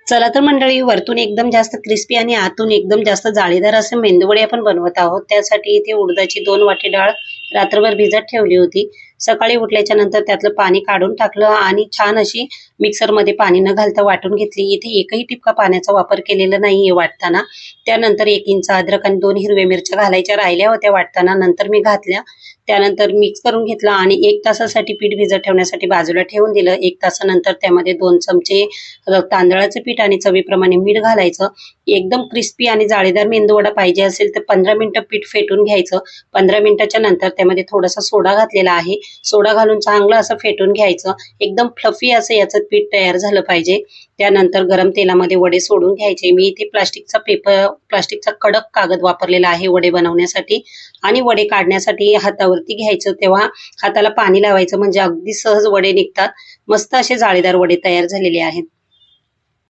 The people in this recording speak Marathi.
चला तर मंडळी, वरतून एकदम जास्त क्रिस्पी आणि आतून एकदम जास्त जाळीदार असे मेंदूवडे आपण बनवत आहोत. त्यासाठी इथे उडदाची 2 वाटी डाळ रात्रभर भिजत ठेवली होती. सकाळी उठल्याच्या नंतर त्यातलं पाणी काढून टाकलं आणि छान अशी मिक्सरमध्ये पाणी न घालता वाटून घेतली. इथे एकही टिपका पाण्याचा वापर केलेला नाहीये वाटताना. त्यानंतर 1 इंच अद्रक आणि 2 हिरव्या मिरच्या घालायच्या राहिल्या होत्या वाटताना, नंतर मी घातल्या. त्यानंतर मिक्स करून घेतलं आणि 1 तासासाठी पीठ भिजत ठेवण्यासाठी बाजूला ठेवून दिलं. 1 तासानंतर त्यामध्ये 2 चमचे तांदळाचं पीठ आणि चवीप्रमाणे मीठ घालायचं. एकदम क्रिस्पी आणि जाळीदार मेंदूवडा पाहिजे असेल तर 15 मिनिटं पीठ फेटून घ्यायचं. 15 मिनिटाच्या नंतर त्यामध्ये थोडासा सोडा घातलेला आहे. सोडा घालून चांगलं असं फेटून घ्यायचं. एकदम फ्लफी असं याचं पीठ तयार झालं पाहिजे. त्यानंतर गरम तेलामध्ये वडे सोडून घ्यायचे. मी इथे प्लास्टिकचा कडक कागद वापरलेला आहे वडे बनवण्यासाठी. आणि वडे काढण्यासाठी हातावरती घ्यायचं, तेव्हा हाताला पाणी लावायचं म्हणजे अगदी सहज वडे निघतात. मस्त असे जाळीदार वडे तयार झालेले आहेत.